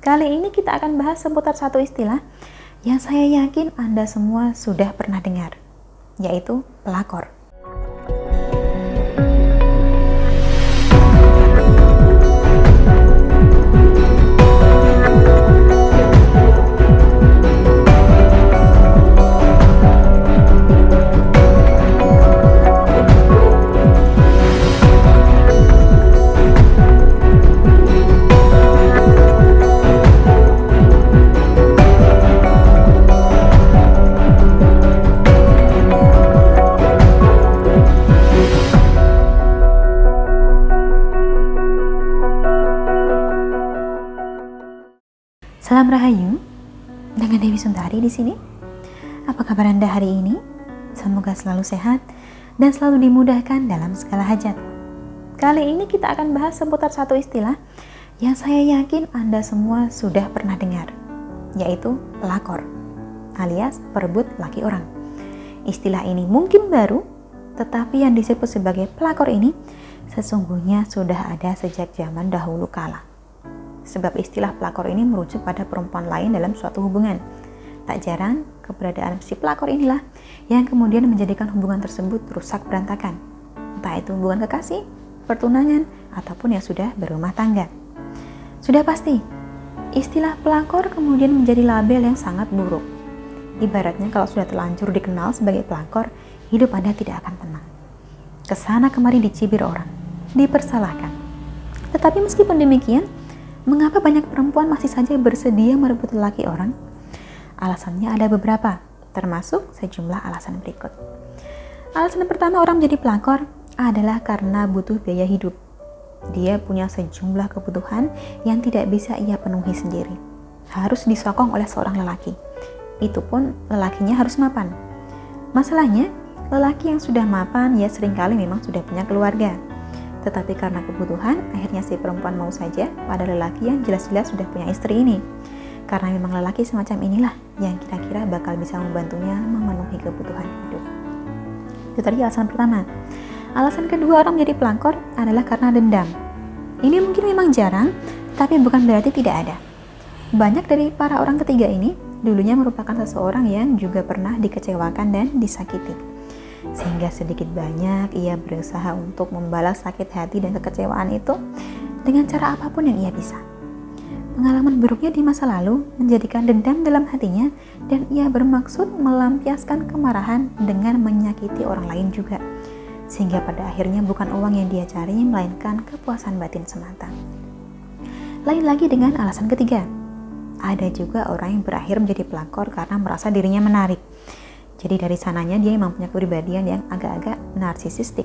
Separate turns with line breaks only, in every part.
Kali ini kita akan bahas seputar satu istilah yang saya yakin Anda semua sudah pernah dengar, yaitu pelakor. Salam Rahayu, dengan Dewi Suntari di sini. Apa kabar Anda hari ini? Semoga selalu sehat dan selalu dimudahkan dalam segala hajat. Kali ini kita akan bahas seputar satu istilah yang saya yakin Anda semua sudah pernah dengar, yaitu pelakor, alias perebut laki orang. Istilah ini mungkin baru, tetapi yang disebut sebagai pelakor ini sesungguhnya sudah ada sejak zaman dahulu kala. Sebab istilah pelakor ini merujuk pada perempuan lain dalam suatu hubungan. Tak jarang, keberadaan si pelakor inilah yang kemudian menjadikan hubungan tersebut rusak berantakan. Entah itu hubungan kekasih, pertunangan, ataupun yang sudah berumah tangga. Sudah pasti, istilah pelakor kemudian menjadi label yang sangat buruk. Ibaratnya kalau sudah terlanjur dikenal sebagai pelakor, hidup Anda tidak akan tenang. Kesana kemari dicibir orang, dipersalahkan. Tetapi meskipun demikian, mengapa banyak perempuan masih saja bersedia merebut lelaki orang? Alasannya ada beberapa, termasuk sejumlah alasan berikut. Alasan pertama orang menjadi pelakor adalah karena butuh biaya hidup. Dia punya sejumlah kebutuhan yang tidak bisa ia penuhi sendiri. Harus disokong oleh seorang lelaki. Itu pun lelakinya harus mapan. Masalahnya, lelaki yang sudah mapan ya seringkali memang sudah punya keluarga. Tetapi karena kebutuhan, akhirnya si perempuan mau saja pada lelaki yang jelas-jelas sudah punya istri ini. Karena memang lelaki semacam inilah yang kira-kira bakal bisa membantunya memenuhi kebutuhan hidup. Itu tadi alasan pertama. Alasan kedua orang menjadi pelakor adalah karena dendam. Ini mungkin memang jarang, tapi bukan berarti tidak ada. Banyak dari para orang ketiga ini dulunya merupakan seseorang yang juga pernah dikecewakan dan disakiti. Sehingga sedikit banyak ia berusaha untuk membalas sakit hati dan kekecewaan itu dengan cara apapun yang ia bisa. Pengalaman buruknya di masa lalu menjadikan dendam dalam hatinya dan ia bermaksud melampiaskan kemarahan dengan menyakiti orang lain juga. Sehingga pada akhirnya bukan uang yang dia cari, melainkan kepuasan batin semata. Lain lagi dengan alasan ketiga. Ada juga orang yang berakhir menjadi pelakor karena merasa dirinya menarik. Jadi dari sananya dia memang punya kepribadian yang agak-agak narsisistik.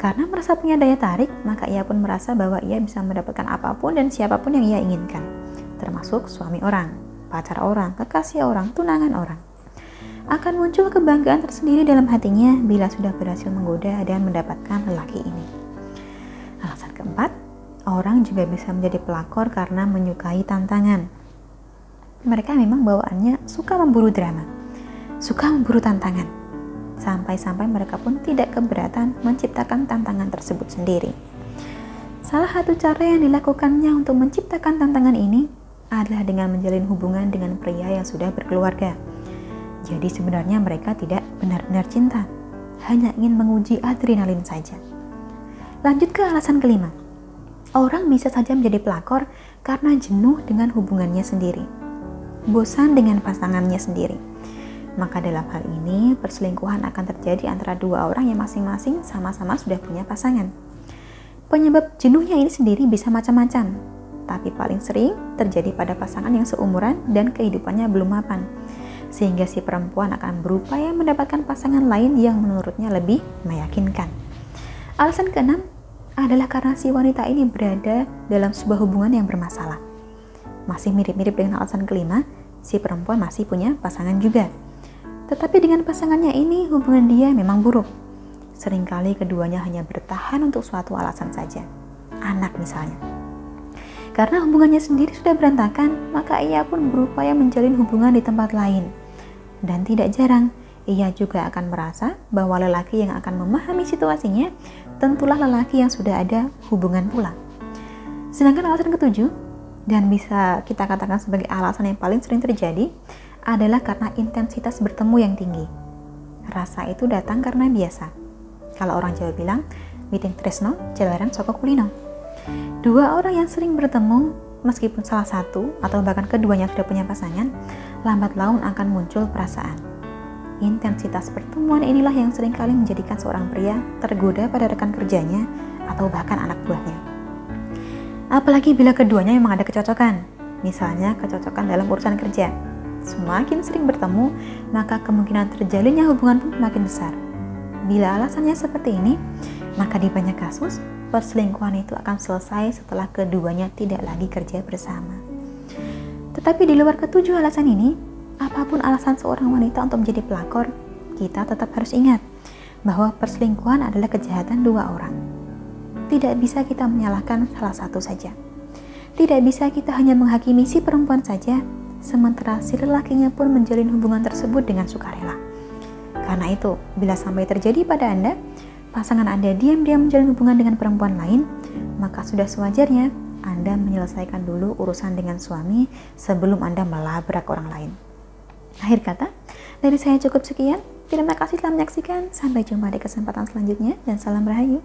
Karena merasa punya daya tarik, maka ia pun merasa bahwa ia bisa mendapatkan apapun dan siapapun yang ia inginkan. Termasuk suami orang, pacar orang, kekasih orang, tunangan orang. Akan muncul kebanggaan tersendiri dalam hatinya bila sudah berhasil menggoda dan mendapatkan lelaki ini. Alasan keempat, orang juga bisa menjadi pelakor karena menyukai tantangan. Mereka memang bawaannya suka memburu drama. Suka memburu tantangan, sampai-sampai mereka pun tidak keberatan menciptakan tantangan tersebut sendiri. Salah satu cara yang dilakukannya untuk menciptakan tantangan ini adalah dengan menjalin hubungan dengan pria yang sudah berkeluarga. Jadi sebenarnya mereka tidak benar-benar cinta, hanya ingin menguji adrenalin saja. Lanjut ke alasan kelima. Orang bisa saja menjadi pelakor karena jenuh dengan hubungannya sendiri, bosan dengan pasangannya sendiri. Maka dalam hal ini, perselingkuhan akan terjadi antara dua orang yang masing-masing sama-sama sudah punya pasangan. Penyebab jenuhnya ini sendiri bisa macam-macam, tapi paling sering terjadi pada pasangan yang seumuran dan kehidupannya belum mapan, sehingga si perempuan akan berupaya mendapatkan pasangan lain yang menurutnya lebih meyakinkan. Alasan keenam adalah karena si wanita ini berada dalam sebuah hubungan yang bermasalah. Masih mirip-mirip dengan alasan kelima, si perempuan masih punya pasangan juga. Tetapi dengan pasangannya ini hubungan dia memang buruk. Seringkali keduanya hanya bertahan untuk suatu alasan saja. Anak misalnya. Karena hubungannya sendiri sudah berantakan, maka ia pun berupaya menjalin hubungan di tempat lain. Dan tidak jarang, ia juga akan merasa bahwa lelaki yang akan memahami situasinya tentulah lelaki yang sudah ada hubungan pula. Sedangkan alasan ketujuh, dan bisa kita katakan sebagai alasan yang paling sering terjadi adalah karena intensitas bertemu yang tinggi. Rasa itu datang karena biasa. Kalau orang Jawa bilang, witing tresno jalaran saka kulino. Dua orang yang sering bertemu, meskipun salah satu atau bahkan keduanya sudah punya pasangan, lambat laun akan muncul perasaan. Intensitas pertemuan inilah yang seringkali menjadikan seorang pria tergoda pada rekan kerjanya atau bahkan anak buahnya. Apalagi bila keduanya memang ada kecocokan, misalnya kecocokan dalam urusan kerja. Semakin sering bertemu, maka kemungkinan terjalinnya hubungan pun makin besar. Bila alasannya seperti ini, maka di banyak kasus, perselingkuhan itu akan selesai setelah keduanya tidak lagi kerja bersama. Tetapi di luar ketujuh alasan ini, apapun alasan seorang wanita untuk menjadi pelakor, kita tetap harus ingat bahwa perselingkuhan adalah kejahatan dua orang. Tidak bisa kita menyalahkan salah satu saja. Tidak bisa kita hanya menghakimi si perempuan saja, sementara si lelakinya pun menjalin hubungan tersebut dengan sukarela. Karena itu, bila sampai terjadi pada Anda, pasangan Anda diam-diam menjalin hubungan dengan perempuan lain, maka sudah sewajarnya Anda menyelesaikan dulu urusan dengan suami sebelum Anda melabrak orang lain. Akhir kata, dari saya cukup sekian. Terima kasih telah menyaksikan. Sampai jumpa di kesempatan selanjutnya dan salam rahayu.